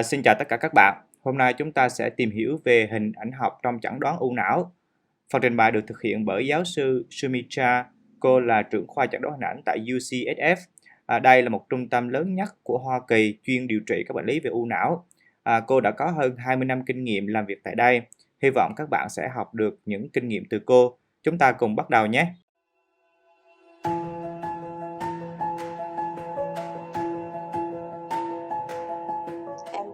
Xin chào tất cả các bạn. Hôm nay chúng ta sẽ tìm hiểu về hình ảnh học trong chẩn đoán u não. Phần trình bày được thực hiện bởi giáo sư Sumicha. Cô là trưởng khoa chẩn đoán hình ảnh tại Ucsf. Đây là một trung tâm lớn nhất của Hoa Kỳ chuyên điều trị các bệnh lý về u não. Cô đã có hơn 20 năm kinh nghiệm làm việc tại đây. Hy vọng các bạn sẽ học được những kinh nghiệm từ cô. Chúng ta cùng bắt đầu nhé.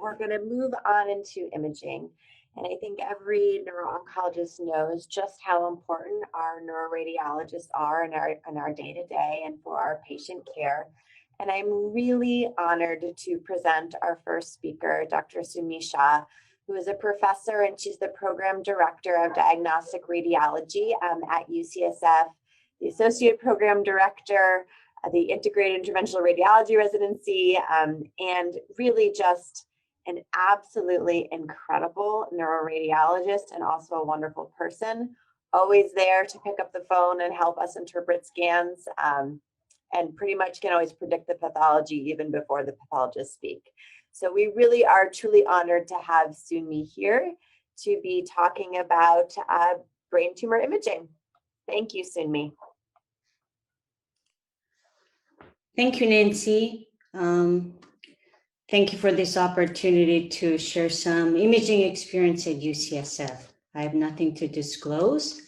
We're going to move on into imaging. And I think every neuro-oncologist knows just how important our neuroradiologists are in our day-to-day and for our patient care. And I'm really honored to present our first speaker, Dr. Sumisha, who is a professor and she's the program director of diagnostic radiology at UCSF, the associate program director, the integrated interventional radiology residency, and really just an absolutely incredible neuroradiologist and also a wonderful person, always there to pick up the phone and help us interpret scans, and pretty much can always predict the pathology even before the pathologists speak. So we really are truly honored to have Sunmi here to be talking about brain tumor imaging. Thank you, Sunmi. Thank you, Nancy. Thank you for this opportunity to share some imaging experience at UCSF. I have nothing to disclose.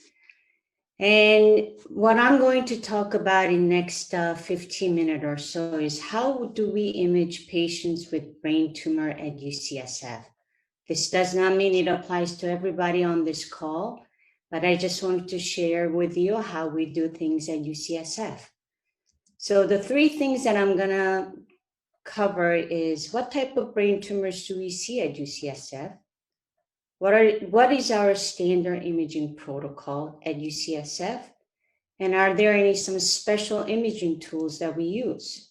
And what I'm going to talk about in next 15 minutes or so is how do we image patients with brain tumor at UCSF? This does not mean it applies to everybody on this call, but I just wanted to share with you how we do things at UCSF. So the three things that I'm gonna cover is what type of brain tumors do we see at UCSF? What is our standard imaging protocol at UCSF? And are there some special imaging tools that we use?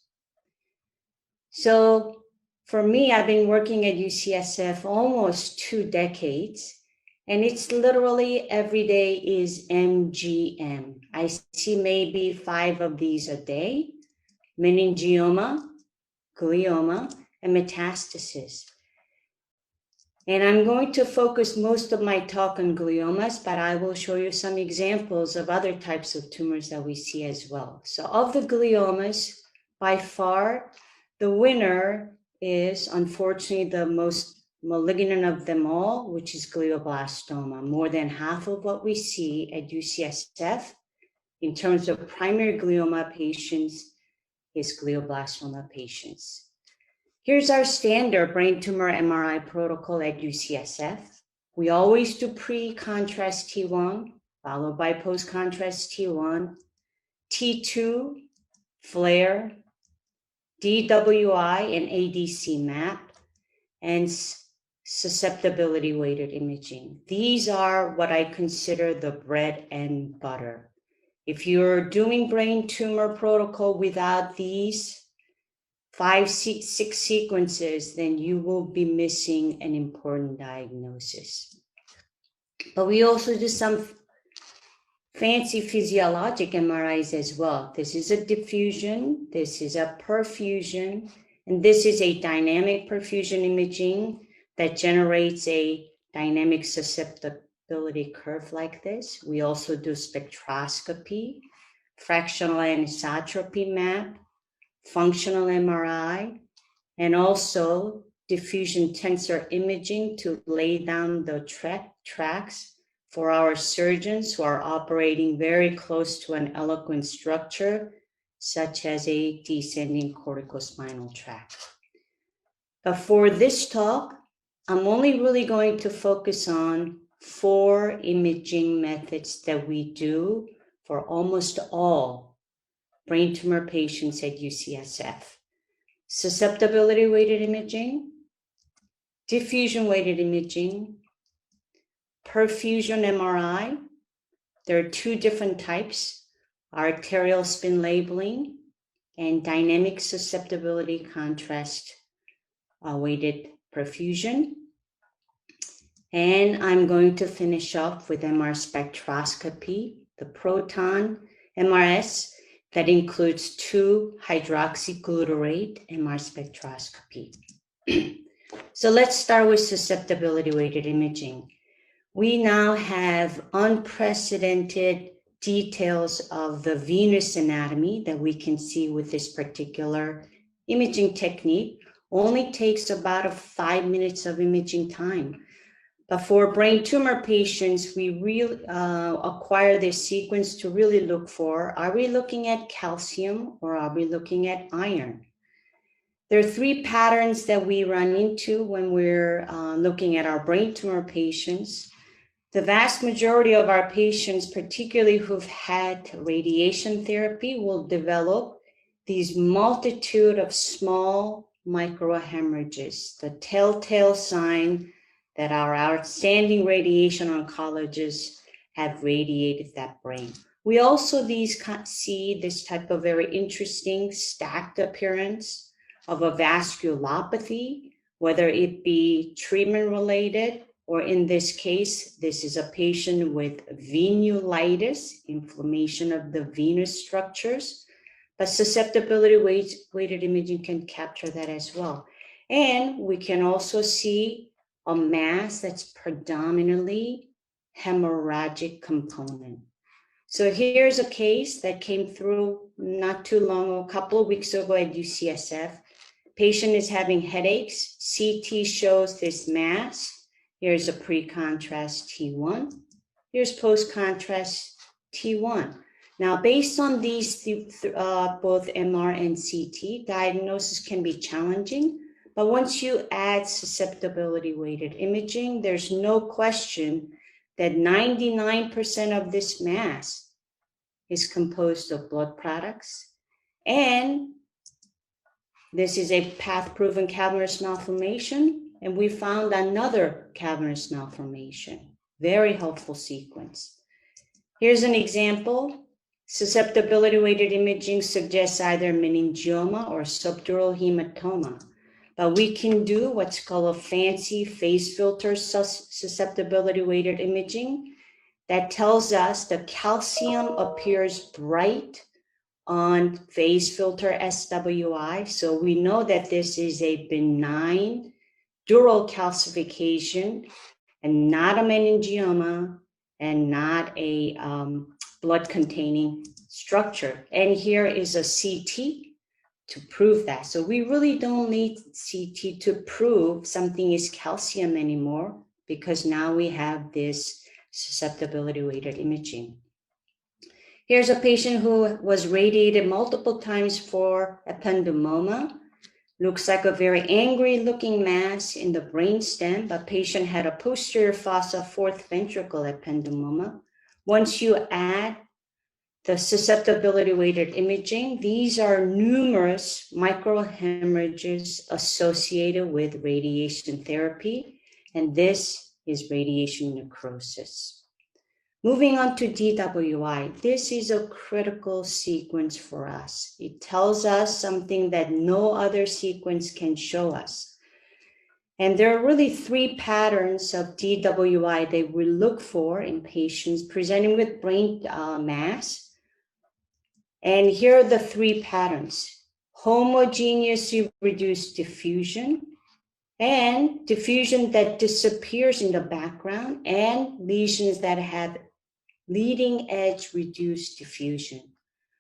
So for me, I've been working at UCSF almost 2 decades, and it's literally every day is MGM. I see maybe 5 of these a day: meningioma, glioma, and metastasis. And I'm going to focus most of my talk on gliomas, but I will show you some examples of other types of tumors that we see as well. So of the gliomas, by far, the winner is unfortunately the most malignant of them all, which is glioblastoma. More than half of what we see at UCSF in terms of primary glioma patients is glioblastoma patients. Here's our standard brain tumor MRI protocol at UCSF. We always do pre-contrast T1, followed by post-contrast T1, T2, FLAIR, DWI, and ADC map, and susceptibility weighted imaging. These are what I consider the bread and butter. If you're doing brain tumor protocol without these 5, 6 sequences, then you will be missing an important diagnosis. But we also do some fancy physiologic MRIs as well. This is a diffusion, this is a perfusion, and this is a dynamic perfusion imaging that generates a dynamic susceptibility curve like this. We also do spectroscopy, fractional anisotropy map, functional MRI, and also diffusion tensor imaging to lay down the tracks for our surgeons who are operating very close to an eloquent structure, such as a descending corticospinal tract. But for this talk, I'm only really going to focus on 4 imaging methods that we do for almost all brain tumor patients at UCSF. Susceptibility weighted imaging, diffusion weighted imaging, perfusion MRI. There are 2 different types: arterial spin labeling and dynamic susceptibility contrast weighted perfusion. And I'm going to finish off with MR spectroscopy, the proton MRS that includes 2-hydroxyglutarate MR spectroscopy. So let's start with susceptibility weighted imaging. We now have unprecedented details of the venous anatomy that we can see with this particular imaging technique. Only takes about 5 minutes of imaging time. But for brain tumor patients, we really acquire this sequence to really look for, are we looking at calcium or are we looking at iron? There are 3 patterns that we run into when we're looking at our brain tumor patients. The vast majority of our patients, particularly who've had radiation therapy, will develop these multitude of small microhemorrhages, the telltale sign that our outstanding radiation oncologists have radiated that brain. We also see this type of very interesting stacked appearance of a vasculopathy, whether it be treatment related, or in this case, this is a patient with venulitis, inflammation of the venous structures, but susceptibility weighted imaging can capture that as well. And we can also see a mass that's predominantly hemorrhagic component. So here's a case that came through not too long, a couple of weeks ago at UCSF. Patient is having headaches. CT shows this mass. Here's a pre-contrast T1. Here's post-contrast T1. Now, based on these both MR and CT, diagnosis can be challenging. But once you add susceptibility weighted imaging, there's no question that 99% of this mass is composed of blood products. And this is a path-proven cavernous malformation. And we found another cavernous malformation. Very helpful sequence. Here's an example. Susceptibility weighted imaging suggests either meningioma or subdural hematoma. But we can do what's called a fancy phase filter susceptibility weighted imaging that tells us the calcium appears bright on phase filter SWI. So we know that this is a benign dural calcification and not a meningioma and not a blood containing structure. And here is a CT to prove that. So we really don't need CT to prove something is calcium anymore, because now we have this susceptibility weighted imaging. Here's a patient who was radiated multiple times for ependymoma. Looks like a very angry looking mass in the brainstem, but patient had a posterior fossa fourth ventricle ependymoma. Once you add the susceptibility weighted imaging, these are numerous microhemorrhages associated with radiation therapy, and this is radiation necrosis. Moving on to DWI, this is a critical sequence for us. It tells us something that no other sequence can show us. And there are really 3 patterns of DWI that we look for in patients presenting with brain mass. And here are the 3 patterns: homogeneously reduced diffusion, and diffusion that disappears in the background, and lesions that have leading edge reduced diffusion.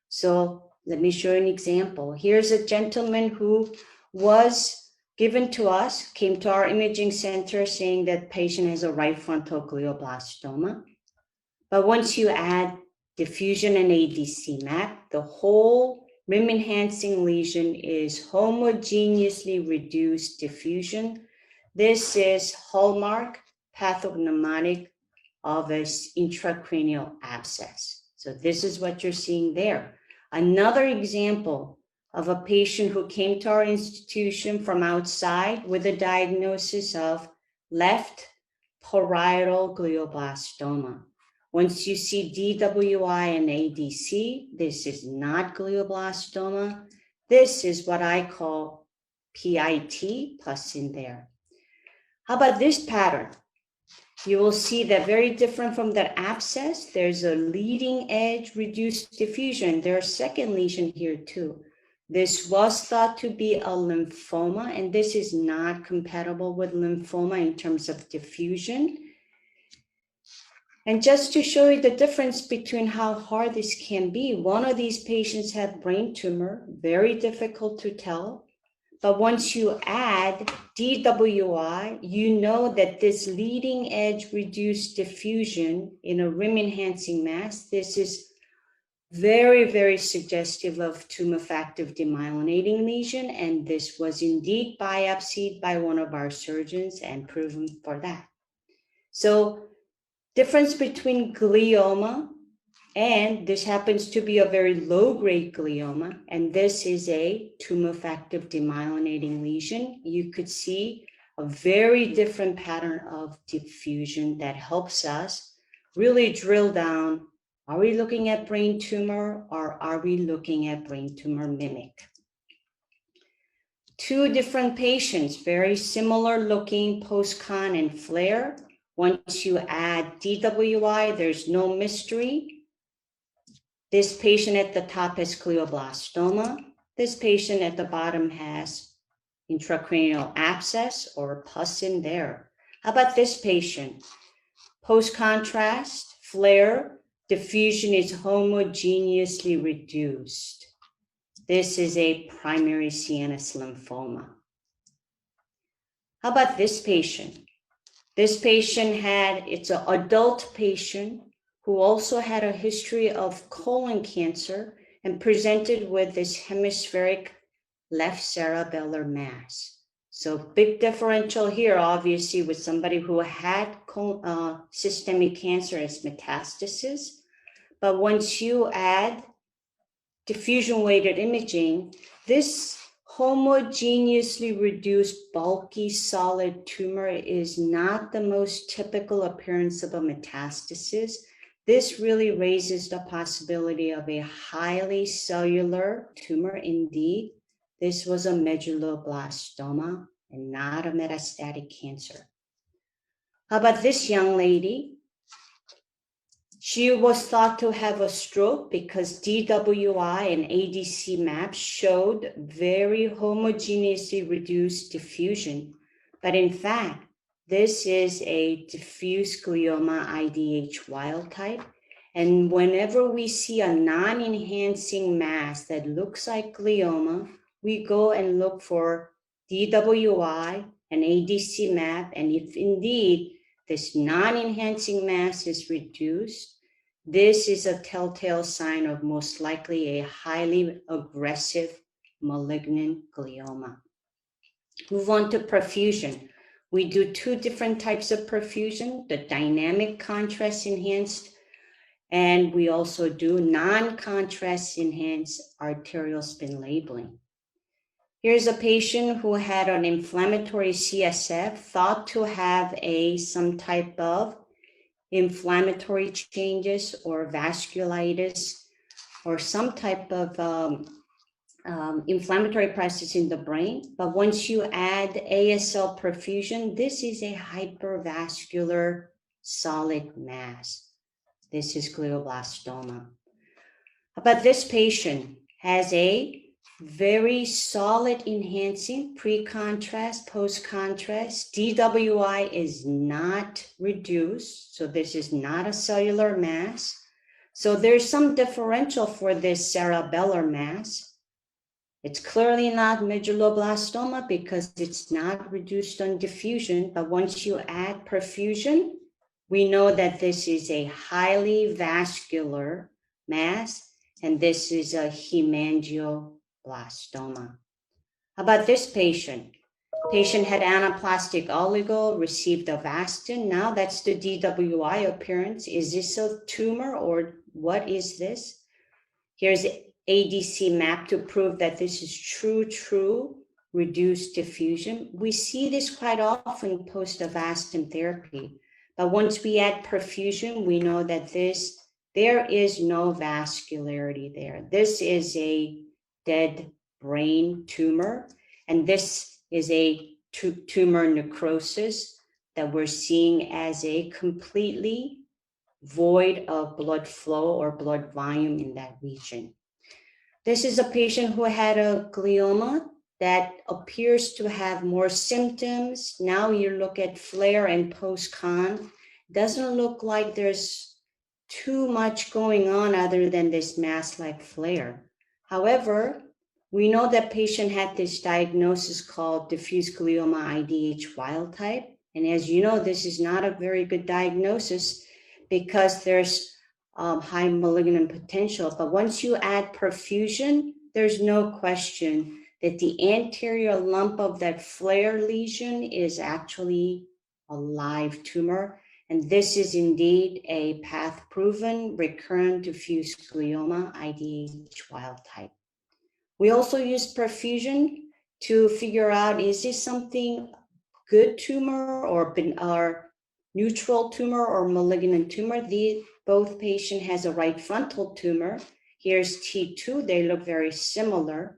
So let me show you an example. Here's a gentleman who was given to us, came to our imaging center saying that patient has a right frontal glioblastoma. But once you add diffusion and ADC map, the whole rim enhancing lesion is homogeneously reduced diffusion. This is hallmark pathognomonic of an intracranial abscess. So this is what you're seeing there. Another example of a patient who came to our institution from outside with a diagnosis of left parietal glioblastoma. Once you see DWI and ADC, this is not glioblastoma. This is what I call PIT plus in there. How about this pattern? You will see that very different from that abscess, there's a leading edge reduced diffusion. There's a second lesion here too. This was thought to be a lymphoma, and this is not compatible with lymphoma in terms of diffusion. And just to show you the difference between how hard this can be, one of these patients had brain tumor, very difficult to tell. But once you add DWI, you know that this leading edge reduced diffusion in a rim enhancing mass, this is very, very suggestive of tumefactive demyelinating lesion. And this was indeed biopsied by one of our surgeons and proven for that. So difference between glioma, and this happens to be a very low-grade glioma, and this is a tumefactive demyelinating lesion. You could see a very different pattern of diffusion that helps us really drill down, are we looking at brain tumor or are we looking at brain tumor mimic? Two different patients, very similar looking post-con and flare. Once you add DWI, there's no mystery. This patient at the top has glioblastoma. This patient at the bottom has intracranial abscess or pus in there. How about this patient? Post-contrast, flare, diffusion is homogeneously reduced. This is a primary CNS lymphoma. How about this patient? This patient it's an adult patient who also had a history of colon cancer and presented with this hemispheric left cerebellar mass. So big differential here, obviously, with somebody who had systemic cancer as metastasis. But once you add diffusion-weighted imaging, this homogeneously reduced bulky solid tumor is not the most typical appearance of a metastasis. This really raises the possibility of a highly cellular tumor. Indeed, this was a medulloblastoma and not a metastatic cancer. How about this young lady? She was thought to have a stroke because DWI and ADC maps showed very homogeneously reduced diffusion. But in fact, this is a diffuse glioma IDH wild type. And whenever we see a non-enhancing mass that looks like glioma, we go and look for DWI and ADC map. And if indeed this non-enhancing mass is reduced, this is a telltale sign of most likely a highly aggressive malignant glioma. Move on to perfusion. We do two different types of perfusion, the dynamic contrast enhanced, and we also do non-contrast enhanced arterial spin labeling. Here's a patient who had an inflammatory CSF, thought to have some type of inflammatory changes or vasculitis or some type of inflammatory process in the brain. But once you add ASL perfusion, this is a hypervascular solid mass. This is glioblastoma. But this patient has a very solid enhancing pre-contrast, post-contrast. DWI is not reduced, so this is not a cellular mass. So there's some differential for this cerebellar mass. It's clearly not medulloblastoma because it's not reduced on diffusion, but once you add perfusion, we know that this is a highly vascular mass, and this is a hemangioma. Blastoma. How about this patient? Patient had anaplastic oligo, received Avastin. Now that's the DWI appearance. Is this a tumor or what is this? Here's ADC map to prove that this is true reduced diffusion. We see this quite often post Avastin therapy, but once we add perfusion, we know that there is no vascularity there. This is a dead brain tumor, and this is a tumor necrosis that we're seeing as a completely void of blood flow or blood volume in that region. This is a patient who had a glioma that appears to have more symptoms. Now you look at flare and post-con. Doesn't look like there's too much going on other than this mass-like flare. However, we know that patient had this diagnosis called diffuse glioma IDH wild type. And as you know, this is not a very good diagnosis because there's high malignant potential. But once you add perfusion, there's no question that the anterior lump of that flare lesion is actually a live tumor. And this is indeed a path-proven recurrent diffuse glioma IDH wild type. We also use perfusion to figure out, is this something good tumor or neutral tumor or malignant tumor? Both patient has a right frontal tumor. Here's T2, they look very similar.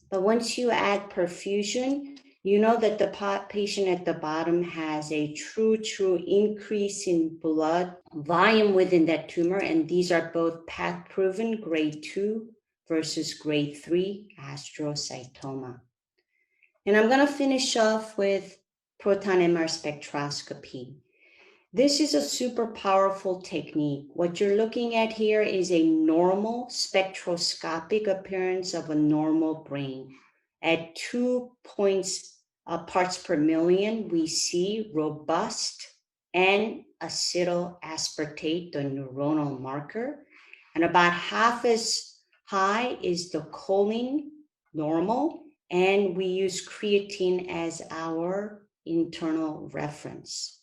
But once you add perfusion, you know that the patient at the bottom has a true increase in blood volume within that tumor. And these are both path-proven grade 2 versus grade 3 astrocytoma. And I'm going to finish off with proton MR spectroscopy. This is a super powerful technique. What you're looking at here is a normal spectroscopic appearance of a normal brain. At 2 parts per million, we see robust N-acetylaspartate, the neuronal marker, and about half as high is the choline, normal, and we use creatine as our internal reference.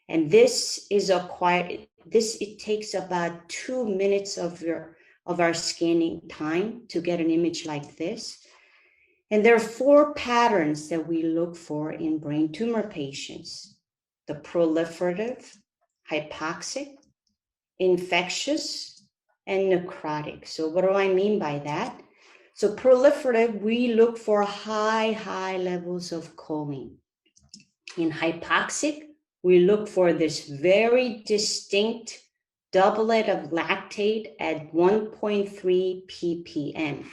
And this is it takes about 2 minutes of our scanning time to get an image like this. And there are 4 patterns that we look for in brain tumor patients: the proliferative, hypoxic, infectious, and necrotic. So what do I mean by that? So proliferative, we look for high levels of choline. In hypoxic, we look for this very distinct doublet of lactate at 1.3 ppm.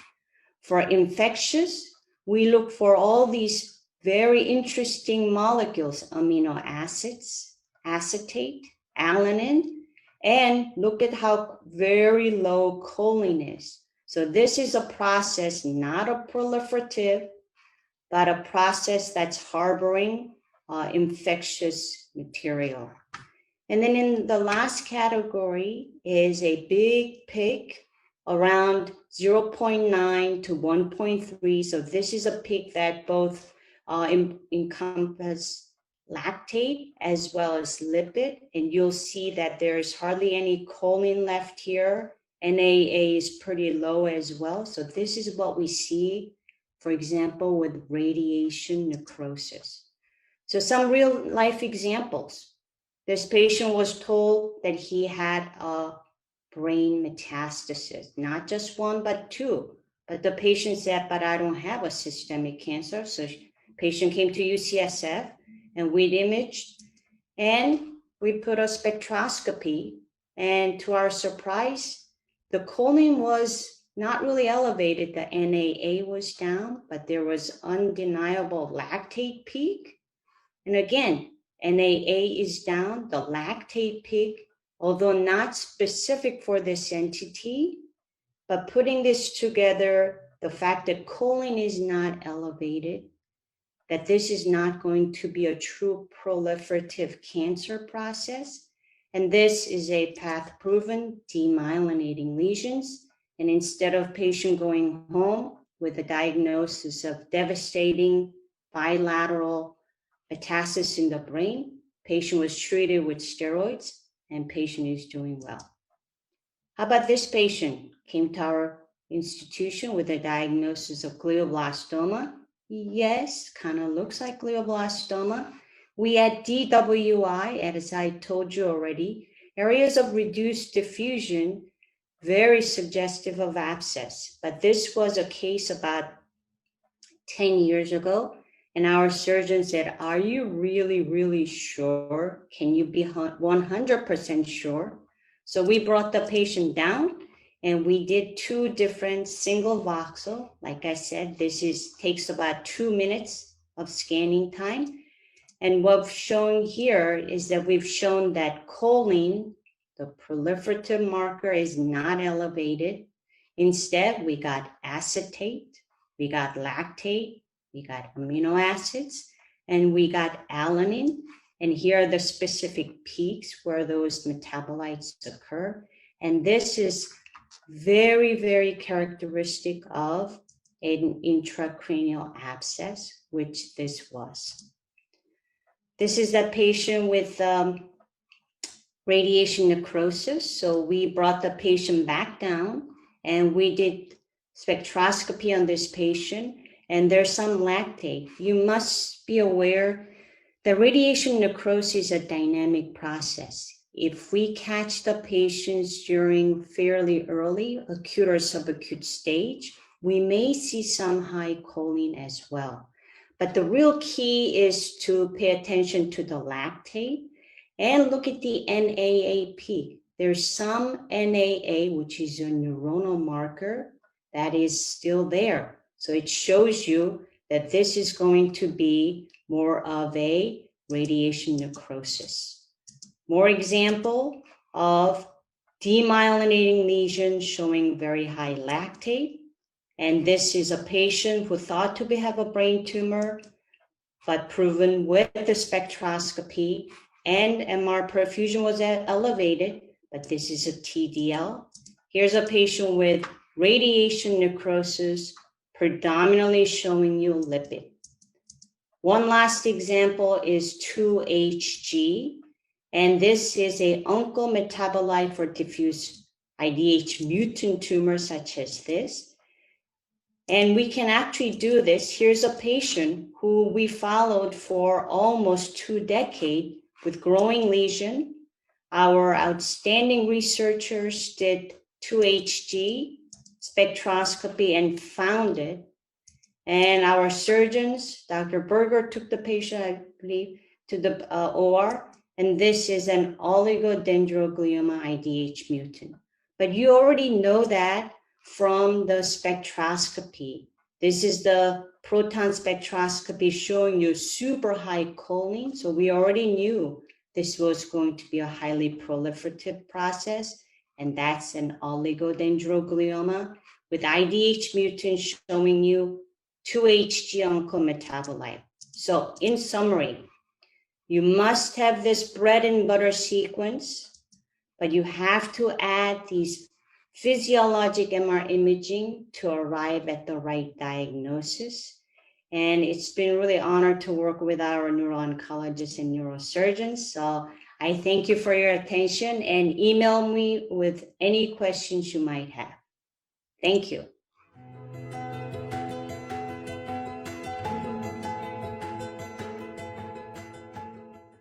For infectious, we look for all these very interesting molecules, amino acids, acetate, alanine, and look at how very low choline is. So this is a process, not a proliferative, but a process that's harboring infectious material. And then in the last category is a big peak around 0.9 to 1.3. So this is a peak that both encompass lactate as well as lipid. And you'll see that there's hardly any choline left here. NAA is pretty low as well. So this is what we see, for example, with radiation necrosis. So some real life examples. This patient was told that he had a brain metastasis, not just 1, but 2. But the patient said, but I don't have a systemic cancer. So patient came to UCSF and we imaged and we put a spectroscopy. And to our surprise, the choline was not really elevated. The NAA was down, but there was undeniable lactate peak. And again, NAA is down, the lactate peak, although not specific for this entity, but putting this together, the fact that choline is not elevated, that this is not going to be a true proliferative cancer process. And this is a path-proven demyelinating lesions. And instead of patient going home with a diagnosis of devastating bilateral metastasis in the brain, patient was treated with steroids and patient is doing well. How about this patient? Came to our institution with a diagnosis of glioblastoma. Yes, kind of looks like glioblastoma. We had DWI, as I told you already, areas of reduced diffusion, very suggestive of abscess. But this was a case about 10 years ago. And our surgeon said, are you really sure? Can you be 100% sure? So we brought the patient down And we did 2 different single voxel. Like I said, this takes about 2 minutes of scanning time. And what we've shown here is that we've shown that choline, the proliferative marker, is not elevated. Instead, we got acetate, we got lactate, we got amino acids, and we got alanine. And here are the specific peaks where those metabolites occur. And this is very, very characteristic of an intracranial abscess, which this was. This is that patient with radiation necrosis. So we brought the patient back down and we did spectroscopy on this patient, and there's some lactate. You must be aware that radiation necrosis is a dynamic process. If we catch the patients during fairly early acute or subacute stage, we may see some high choline as well. But the real key is to pay attention to the lactate and look at the NAAP. There's some NAA, which is a neuronal marker, that is still there. So it shows you that this is going to be more of a radiation necrosis. More example of demyelinating lesions showing very high lactate. And this is a patient who thought to have a brain tumor, but proven with the spectroscopy and MR perfusion was elevated, but this is a TDL. Here's a patient with radiation necrosis, predominantly showing you lipid. One last example is 2HG, and this is an oncometabolite for diffuse IDH mutant tumors such as this. And we can actually do this. Here's a patient who we followed for almost 2 decades with growing lesion. Our outstanding researchers did 2HG spectroscopy and found it. And our surgeons, Dr. Berger, took the patient, I believe, to the OR. And this is an oligodendroglioma IDH mutant. But you already know that from the spectroscopy. This is the proton spectroscopy showing you super high choline. So we already knew this was going to be a highly proliferative process. And that's an oligodendroglioma with IDH mutant showing you 2HG oncometabolite. So in summary, you must have this bread and butter sequence, but you have to add these physiologic MR imaging to arrive at the right diagnosis. And it's been really an honor to work with our neuro-oncologists and neurosurgeons. So I thank you for your attention and email me with any questions you might have. Thank you.